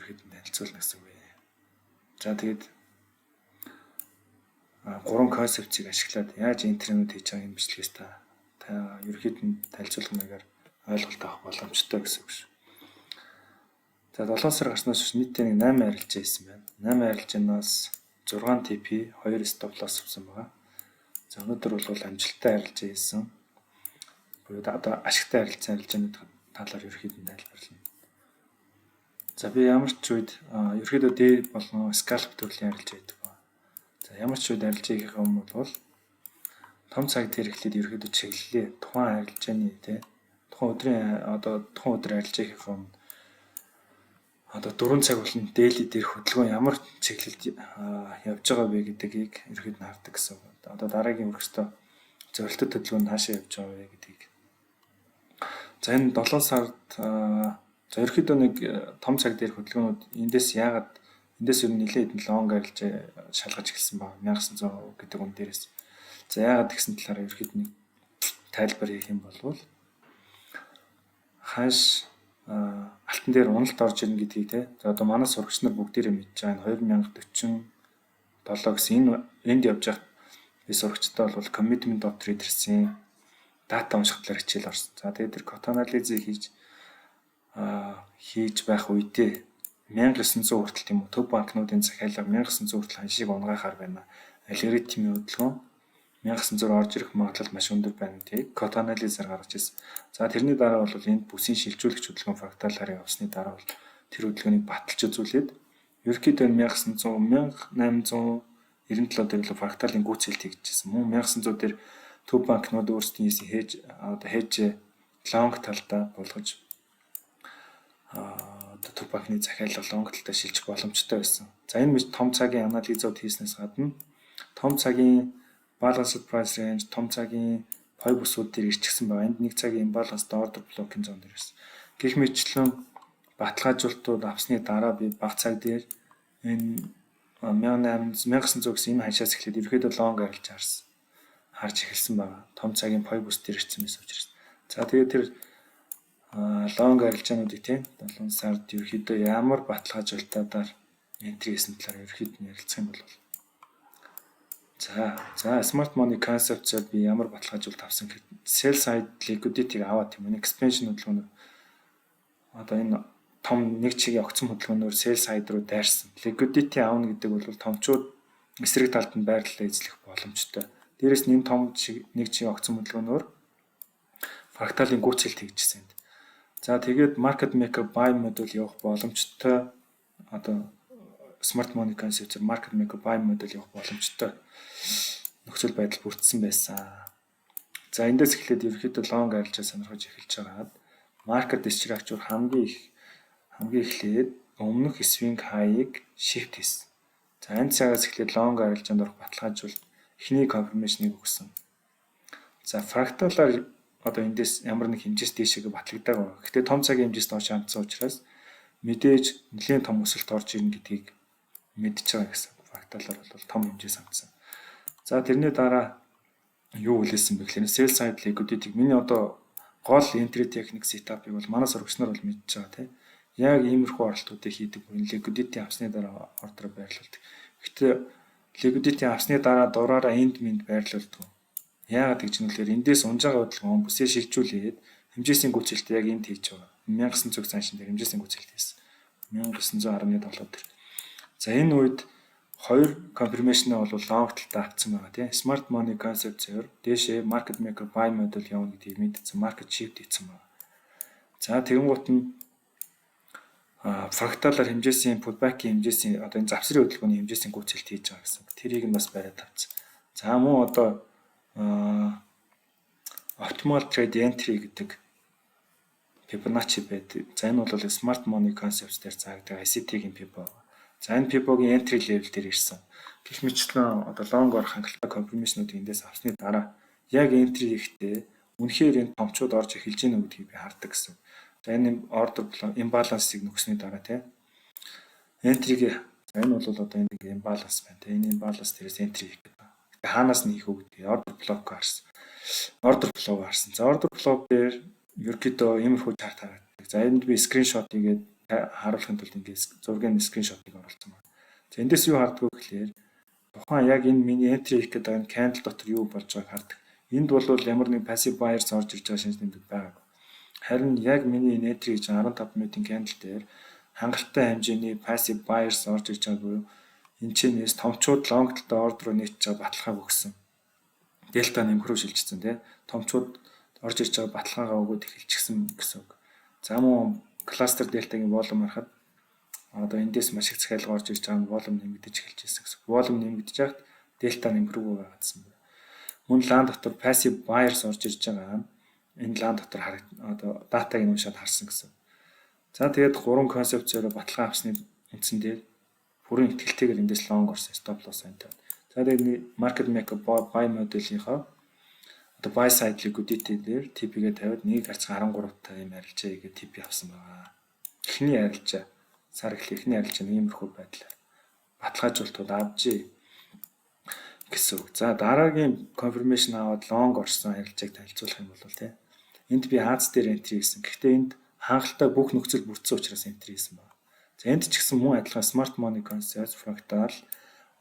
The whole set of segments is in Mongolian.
ерөөхдөө танилцуулна гэсэн үг ээ. За тэгээд 3 концепцийг ашиглаад яаж энтринүүд хийж байгааг бичлэгээс та ерөөхдөө танилцуулах маягаар ойлголт авах боломжтой гэсэн үг шүү. За 7 сар гарснаас хойш нийтдээ 8 арилжаа хийсэн байна. 8 арилжаанаас 6 TP, 2 stop loss авсан байгаа. За өнөөдөр бол амжилттай арилжаа хийсэн. Буюу одоо ашигтай арилжааны талаар ерөөхдөө тайлбарлана. За би ямар ч үед ерөөхдөө дээд болон scalp төрлийн арилжаа хийдэг ба. За ямар ч үед арилжаа хийх юм бол том цаг дээр эхлээд ерөөхдөө чиглэлээ тухайн арилжааны тухайн өдрийн арилжаа хийх юм одоо 4 цаг болон daily дээр хөдөлгөөн ямар чиглэлд явж байгаа вэ гэдгийг ерөөхдөө хардаг гэсэн үг. Одоо дараагийн өргөстөө зорилттой хөдөлгөөн хаашаа явж байгаа вэ гэдгийг. За энэ 7 сард за ерөөхдөө нэг том цаг дээр хөдөлгөөнүүд эндээс ер нь нэлээд хэдэн лонг арилжаа шалгаж эхэлсэн баг 1900 гэдэг үн дээрээс. За яагаад гэсэн талаараа ерөөхдөө нэг тайлбар хийх юм бол хааш алтан дээр уналт орж ирнэ гэдгийг за одоо манай сурагч нар бүгдээрээ мэдж байгаа. 2047 гэсэн энд явж байгаа би сурагчтай бол commitment of traders-ийн дата унших талаар хичээл орсон. За тэгээд тэр код анализыг хийж байх үедээ 1900 хүртэл тийм үү төв банкнуудын захиалга 1900 хүртэл ханшийг унгаахаар байна. Алгоритмын хөдөлгөөн 1900 орж ирэх магадлал маш өндөр байна гэдгийг код анализээр гаргаж ирсэн. За тэрний дараа бол энд бүсийн шилжүүлэгч хөдөлгөөн фракталаар явсны дараа бол тэр хөдөлгөөнийг баталж үзүүлээд ерөнхийдөө 1897 дээр л фракталын гүйцэлт хийгдчихсэн. Мөн 1900 дээр төв банкнууд өөрсдийнээс хэж лонг талдаа болгож төв банкны захиалга лонг талдаа шилжих боломжтой байсан. За энэ том цагийн анализууд хийснээс гадна том цагийн balanced price range, том цагийн пой бүсүүд дээр ирчихсэн байгаа. Энд нэг цагийн imbalance order block-ийн зон дээр байсан. Гэх мэтчлэн баталгаажуултууд авсны дараа би бага цаг дээр энэ 1900 гэсэн энэ ханшаас эхлээд ерөөхдөө лонг арилж харж эхэлсэн байгаа. Том цагийн пой бүс дээр ирсэн байсан учраас. За тэгээд тэр лонг арилжаануудыг 7 сард ерөөхдөө ямар баталгаажуултуудаар энтри хийсэн талаар ерөөхдөө ярилцах юм бол За smart money concept-ээр би ямар баталгаажуулалт авсан гэхэд sell side liquidity-г аваад тийм үү expansion хөдөлгөөнөөр одоо энэ том нэг чигийн огцом хөдөлгөөнөөр sell side руу дайрсан. Liquidity авна гэдэг бол томчууд эсрэг талд нь байрлалаа эзлэх боломжтой. Дээрээс нэм том нэг чигийн огцом хөдөлгөөнөөр фракталын гүйцэлт хийжсэн. За тэгээд market maker buy модуль явах боломжтой одоо smart money concept-ээр market maker buy модуль явах боломжтой нөхцөл байдал бүрдсэн байсан. За эндээс эхлээд ерөөхдөө лонг арилжаа сонирхож эхэлж байгаад market structure хамгийн эхлээд өмнөх swing high-ыг shift хийсэн. За энэ цагаас эхлээд лонг арилжаанд орох баталгаажуулалт эхний confirmation-ыг өгсөн. За фракталаар одоо эндээс ямар нэг хэмжээс дээшээгээ батлагддаг байна. Гэхдээ том цагийн хэмжээс доош хандсан учраас мэдээж нэлээд том өсөлт орж ирнэ гэдгийг мэдж байгаа гэсэн. Фракталаар бол том хэмжээс хандсан. За тэрний дараа юу хүлээсэн бэ гэхээр sell side liquidity миний одоо гол entry technique setup-ыг бол манай сурагч нар бол мэдж байгаа тийм. Яг иймэрхүү оролтуудыг хийдэг буюу liquidity авсны дараа ордер байрлуулдаг. Гэхдээ liquidity авсны дараа дураараа энд байрлуулдаг. Яагаад гэж нөлөөр эндээс унж байгаа хөдөлгөөн бүсээ шилжүүлээд хэмжээсийн гүйцэлт яг энд хийж байгаа. 1900 саншин дээр хэмжээсийн гүйцэлт хийсэн. 1917 дээр. За энэ үед хоёр confirmation бол лонг талтай авцсан байгаа тийм. Smart money concept-ээр дээшээ market maker buy модуль явна гэдгийг мэдсэн. Market shift хийсэн байна. За тэгэнгუут нь фракталаар хэмжээсийн pullback-ийн хэмжээсийн одоо энэ завсрын хөдөлгөөний хэмжээсийн гүйцэлт хийж байгаа гэсэн. Тэрийг нь бас бариад авцсан. За мөн одоо optimal trade entry гэдэг Fibonacci байдаг. За энэ бол smart money concepts дээр заагддаг ICT-ийн Fibo. За энэ Fibo-гийн entry level дээр ирсэн. Гэх мэтчлэн одоо long орох хангалттай confirmation-уудыг эндээс авсны дараа яг entry хийхдээ үнэхээр энэ томчууд орж эхэлж гэнэ гэдгийг би хардаг гэсэн. За энэ order imbalance-ыг нөхсөний дараа тийм entry-г за энэ бол одоо нэг imbalance байна. Энэ imbalance дээрээс entry хийх гэдэг. Хаанаас нь хийх үү гэдэг order block харсан. Order flow харсан. За order flow дээр ерөөхдөө иймэрхүү чарт харагддаг. За энд би скриншот хийгээд харуулахын тулд ингээд зургийн скриншотыг оруулсан байна. За эндээс юу харддаг вэ гэхээр тухайн яг энэ миний entry хийх гэдэг энэ candle дотор юу болж байгааг хардаг. Энд бол ямар нэг passive buyers орж ирж байгаа шинж тэмдэг байгаагүй. Харин яг миний entry хийж 15 минутын candle дээр хангалттай хэмжээний passive buyers орж ирж байгаа буюу энэ чинээс томчууд long талтай ордер руу нийтж байгаа баталгааг өгсөн. Дельта нэмэх рүү шилжчихсэн тий. Томчууд орж ирж байгаа баталгаагаа өгөөд эхэлчихсэн гэсэн үг. За мөн кластер дельтагийн волюм харахад одоо эндээс маш их захиалга орж ирж байгаа волюм нэмэгдэж эхэлж байсан гэсэн. Волюм нэмэгдэж байхад дельта нэмэх рүү байгаадсан байна. Мөн лан дотор passive buyers орж ирж байгаа энэ лан дотор одоо датаг уншаад харсан гэсэн. За тэгээд 3 концепт зөөрө баталгаа авсны үндсэн дээр бүрэн ихтгэлтэйгээр эндээс long орсон stop loss энэ. За тэгээд market maker buy моделийнхоо одоо buy side liquidity дээр TP-гээ тавиад 1/13 та юм арилжаа гэдэг TP авсан байгаа. Эхний арилжаа сар эхний арилжаа иймэрхүү байдлаар баталгаажуултууд авжээ гэсэн үг. За дараагийн confirmation аваад long орсон арилжааг танилцуулах юм бол тий. Энд би Аз дээр entry хийсэн. Гэхдээ энд хангалттай бүх нөхцөл бүрдсэн учраас entry хийсэн байна. За энд ч гэсэн мөн адилхан smart money concept, fractal,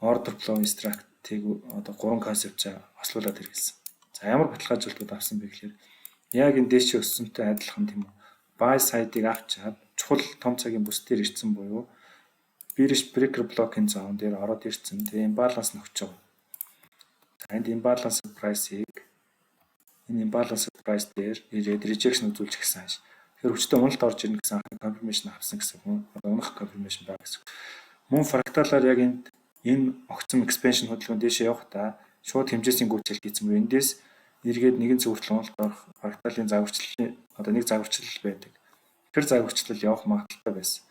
order flow instruct-ийг одоо 3 концепт ослуулад хэрэгэлсэн. За ямар баталгаажуултууд авсан бэ гэхээр яг энэ дээшээ өссөнтэй адилхан тийм үү. Buy side-ыг авчаад чухал том цагийн бүс дээр ирсэн буюу bearish breaker block-ын зоон дээр ороод ирсэн. Тэгээ imbalance нөхч байгаа. Энд imbalance price-ийг энэ imbalance price дээр ирээд rejection үзүүлж гисэн хааш. Тэгэхээр хүчтэй уналт орж ирнэ гэсэн анхны confirmation авсан гэсэн хүн. Одоо унах confirmation баг гэсэн. Мөн fractal-аар яг энэ огцом expansion хөдөлгөөн дээшээ явахдаа шууд хэмжээсийн гүйцэлт хийсэн буюу эндээс эргээд нэгэн зөвхөн уналт орох fractal-ын загварчлалын одоо нэг загварчлал байдаг. Тэр загварчлал явах магадaltaй байсан.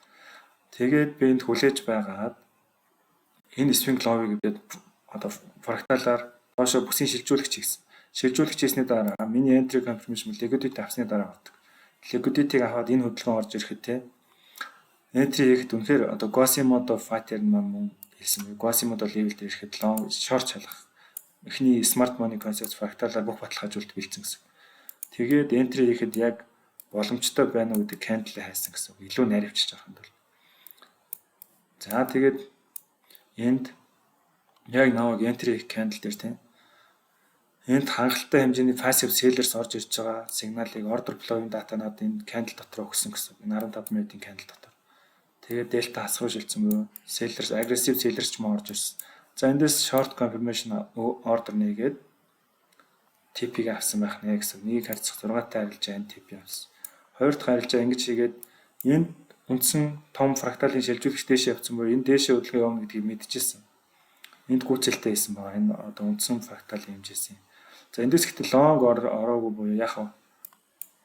Тэгээд би энд хүлээж байгаад энэ swing low-ыг гэдэг одоо fractal-аар доошо бүсийн шилжүүлэгч хийсэн. Шилжүүлэгч хийсний дараа миний entry confirmation liquidity авсны дараа авдаг. Liquidity-г аваад энэ хөдөлгөөн орж ирэхэд те entry хийхэд үнэхээр одоо Quasimodo pattern мөн хэлсэн. Quasimodo level дээр ирэхэд long short шалгах. Эхний smart money concept fractal-аар бүх баталгаажуулалт бэлдсэн гэсэн. Тэгээд entry хийхэд яг боломжтой байна уу гэдэг candle хайсан гэсэн. Илүү наривчж байгаа юм бол. За тэгээд энд яг наваг entry хийх candle дээр тийм энд хангалттай хэмжээний passive sellers орж ирж байгаа сигналыг order flow-ын датанууд энэ candle дотор өгсөн гэсэн. Энэ 15 минутын candle дотор. Тэгээд delta хасруу шилжсэн буюу sellers aggressive sellers ч мөн орж ирсэн. За эндээс short confirmation order нэгээд TP-г авсан байх нэ гэсэн. Нэг харьцах 6-тай арилжаа энэ TP авсан. Хоёр дахь арилжаа ингэж хийгээд энэ үндсэн том fractal-ын шилжүүлэгч дээшээ явсан буюу энэ дээшээ хөдөлгөөн явна гэдгийг мэдчихсэн. Энд гүйцэлтэй байсан байгаа. Энэ одоо үндсэн fractal-ын хэмжээс юм. За эндээс ихтэй long ороогүй буюу яг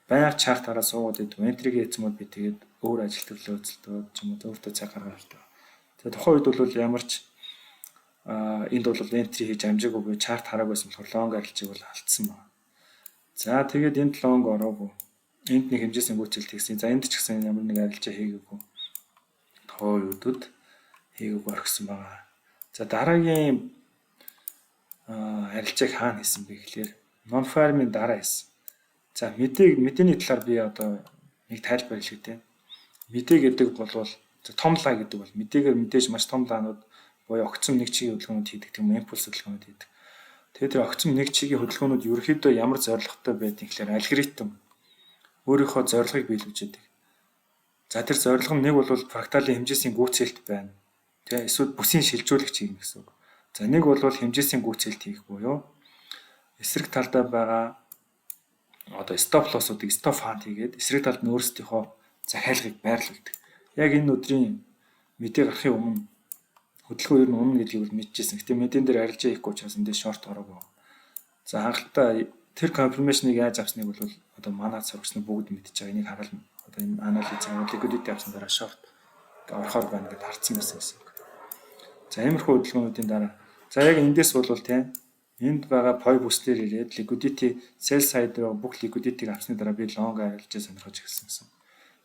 байнга чарт хараа суугаад идэв. Entry хийсэн бол би тэгээд өөр ажил төрлөө үзэлтөө ч юм уу өөртөө цаг гаргаж байгаа. Тэгээд тухайн үед бол ямар ч энд бол entry хийж амжаагүй буюу чарт хараагүйсэн болохоор long арилжааг бол алдсан байна. За тэгээд энд long ороогүй. Энд нэг хэмжээсэн гүйцэлт хийсэн. За энд ч гэсэн ямар нэг арилжаа хийгээгүй. Тухайн үедүүд хийгээгүй орхисон байгаа. За дараагийн арилжааг хаана хийсэн бэ гэхээр non farm-ийн дараа хийсэн. За мэдээний талаар би одоо нэг тайлбар хэлье те. Мэдээ гэдэг бол том лаа гэдэг бол мэдээгээр мэдээж маш том лаанууд буюу огцом нэг чигийн хөдөлгөөнүүд хийдэг тийм импульс хөдөлгөөнүүд хийдэг. Тэгээд тэр огцом нэг чигийн хөдөлгөөнүүд ерөөхдөө ямар зорилготой байдгийг гэхээр алгоритм өөрийнхөө зорилгыг биелүүлжээдэг. За тэр зорилго нь нэг бол фракталын хэмжээсийн гүйцэлт байна. Тэгээ эсвэл бүсийн шилжүүлэгч хийх гэсэн үг. За нэг бол хэмжээсийн гүйцэлт хийх буюу эсрэг талдаа байгаа одоо stop loss-уудыг stop hunt хийгээд эсрэг талд нь өөрсдийнхөө захиалгыг байрлуулдаг. Яг энэ өдрийн мэдээ гарахын өмнө хөдөлгөөн ер нь өмнө гэдгийг бол мэдчихсэн. Гэтэ мэдэн дээр арилжаа хийхгүй учраас эндээ short ороогүй. За хангалттай тэр confirmation-ыг яаж авсныг бол одоо манай сурагчнууд бүгд мэдчихэж байгаа. Энийг хараад одоо энэ анализ liquidity авсан дараа short орохоор байна гэдээ харсан байсан гэсэн үг. За иймэрхүү хөдөлгөөнүүдийн дараа за яг эндээс бол тийм энд байгаа POI бүслэр ирээд liquidity sell side руу бүх liquidity-г авсны дараа би long арилжаа сонирхож эхэлсэн гэсэн.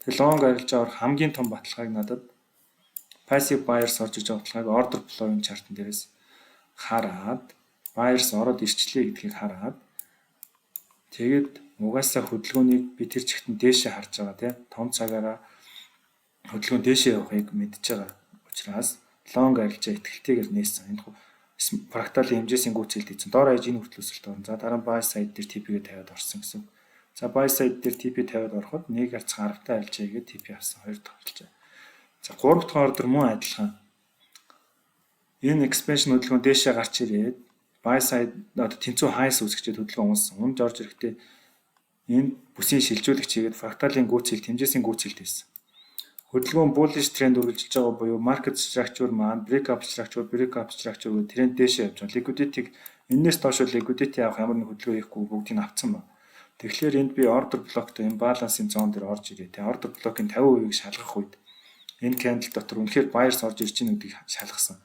Тэгээ long арилжаа орох хамгийн том баталгааг надад passive buyers орж иж байгаа баталгааг order flow-ын chart-ын дээрээс хараад buyers ороод ирчлээ гэдгийг хараад тэгээд угаасаа хөдөлгөөнийг би тэр чигтэн дээшээ харж байгаа тийм том цагаараа хөдөлгөөн дээшээ явахыг мэдж байгаа учраас лонг арилжаа ихтгэлтэйгээр нээсэн. Энэ фракталын хэмжээсийн гүйцэлд ийцэн доор хаяж энэ хүртэл өсөлт орно. За дараа нь buy side дээр TP-гээ тавиад орсон гэсэн. За buy side дээр TP тавиад ороход 1 гарц гаралтай арилжаа хийгээд TP авсан 2 дахь арилжаа. За 3 дахь ордер мөн адилхан. Энэ expansion хөдөлгөөн дээшээ гарч ирээд buy side одоо тэнцүү хайс үүсгэжээд хөдөлгөөн унсан. Өмнө орж ирэхдээ энэ бүсийн шилжүүлэгч хийгээд фракталын гүйцэлд хэмжээсийн гүйцэлд хийсэн. Хөдөлгөөн bullish тренд үргэлжилж байгаа буюу market structure маань breakup structure гэх тренд дээшээ явж байгаа. Liquidity-г энэс доош liquidity авах ямар нэг хөдөлгөөн хийхгүй бүгдийг авцсан ба. Тэгэхээр энд би order block-тэй imbalance-ийн зон дээр орж ирээ. Тэгээ order block-ийн 50%-ийг шалгах үед энэ candle дотор үнэхээр buyers орж ирж байгаа гэдгийг шалгасан.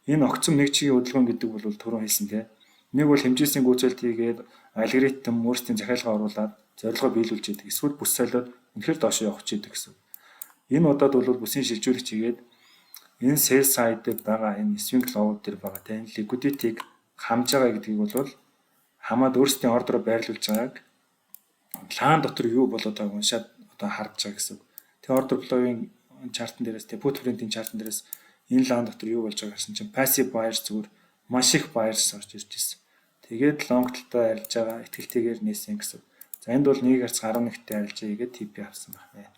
Энэ огцом нэг чигийн хөдөлгөөн гэдэг бол түрүүн хэлсэн тийм. Нэг бол хэмжээсийн гүйцэлд хийгээд алгоритм өөрсдийн захиалгаа оруулаад зорилгоо биелүүлж идэг. Эсвэл бүс солиод үнэхээр доош явах ч идэг гэсэн. Энэ удаад бол бүсийн шилжүүлэгч хийгээд энэ sell side дээр байгаа энэ swing low дээр байгаа тийм liquidity-г хамж байгаа гэдгийг бол хамаад өөрсдийн ордероо байрлуулж байгааг лаан дотор юу болоод байгааг уншаад одоо харж байгаа гэсэн. Тэгээ order flow-ийн чартан дээрээс тийм put print-ийн чартан дээрээс энэ лаан дотор юу болж байгааг харсан чинь passive buyers зүгээр маш их buyers орж ирж ирсэн. Тэгээд long талтай арилж байгаа ихтгэлтэйгээр нээсэн гэсэн. За энд бол 1 гарц 11-тэй арилжаа хийгээд TP авсан байна.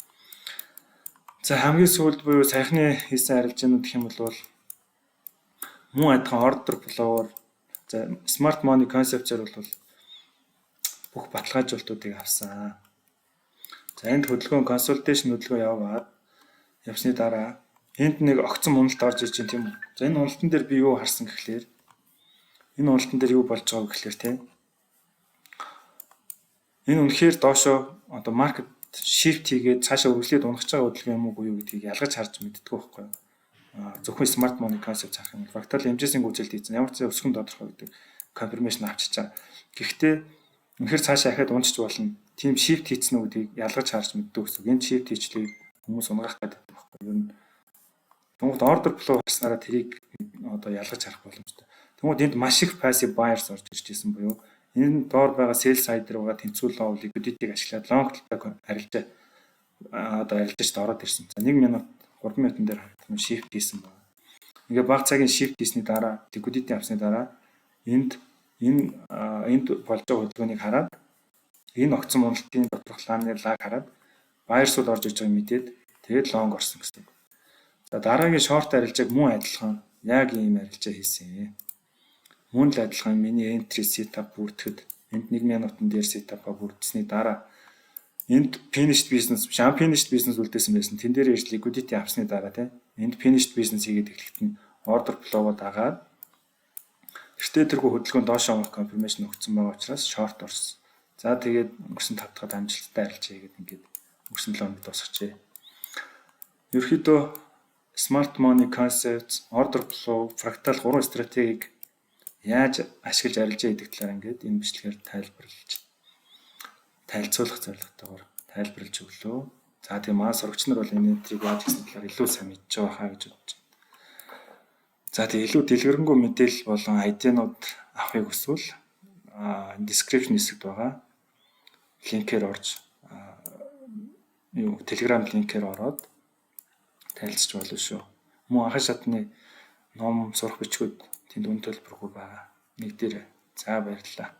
За хамгийн сүүлд буюу саяхны хийсэн арилжаанууд гэх юм бол мөн адилхан order flow-оор за smart money concept-ээр бол бүх баталгаажуулалтуудыг авсан. За энд хөдөлгөөн consultation хөдөлгөөн яваад явсны дараа энд нэг огцон уналт орж ирж байна тийм үү. За энэ уналтан дээр би юу харсан гэхлээр энэ уналтан дээр юу болж байгааг гэхлээр тийм энэ үнэхээр доошоо одоо market shift хийгээд цаашаа өргөжлөд унахж байгаа хөдөлгөөн юм уу юу гэдгийг ялгаж харж мэддэг байхгүй юу. Зөвхөн smart money concept харах юм бол фрактал хэмжээсийн гүйцэлд хийсэн ямар ч өсгөн тодорхой гэдэг confirmation авчиж байгаа. Гэхдээ үнэхээр цаашаа ахаад унчиж болно. Тим shift хийсэн үү гэдгийг ялгаж харж мэддэг гэсэн. Энэ shift хийчлийг хүмүүс унгаах гэдэг байхгүй юу. Ер нь Тэнгууд order flow харснараа тэрийг одоо ялгаж харах боломжтой. Тэнгууд энд маш их passive buyers орж ирж байсан буюу энэ доор байгаа sell side дээр байгаа тэнцүү low liquidity-г ашиглаад long талтай арилжаа одоо арилжаач ороод ирсэн. За 1 минут 3 минутын дээр харагдсан shift хийсэн байна. Ингээ баг цагийн shift хийсний дараа liquidity авсны дараа энд болж байгаа хөдөлгөөнийг хараад энэ огцон уналтын доторх лааны лаг хараад buyers бол орж иж байгааг мэдээд тэгээд long орсон гэсэн. За дараагийн short арилжааг мөн адилхан яг ийм арилжаа хийсэн. Мөн л адилхан миний entry setup бүрдэхэд энд 1 минутын дээр setup-а бүрдсэний дараа энд finished business, finished business үлдээсэн байсан. Тэн дээр ирж liquidity авсны дараа тийм энд finished business хийгээд эхлэхэд нь order flow-оо дагаад тэртээ тэргүй хөдөлгөөн доош авах confirmation өгсөн байгаа учраас short орсон. За тэгээд өнгөрсөн 5 дахь амжилттай арилжаа хийгээд ингээд өнгөрсөн 7 хоног дуусчихжээ. Ерөнхийдөө smart money concepts, order flow, fractal 3 стратегийг яаж ашиглаж арилжаа хийдэг талаар ингээд энэ бичлэгээр танилцуулах зорилготойгоор тайлбарлаж өглөө. За тийм сурагч нар бол энэ энтрийг яаж хийсэн талаар илүү сайн мэдж байгаа хаа гэж бодож байна. За тийм илүү дэлгэрэнгүй мэдээлэл болон ID-нууд авахыг хүсвэл description хэсэгт байгаа линкээр орж Telegram линкээр ороод танилцж болно шүү. Мөн анхан шатны ном сурах бичгүүд тэнд үн төлбөргүй байгаа. Нэг дээр за баярлалаа.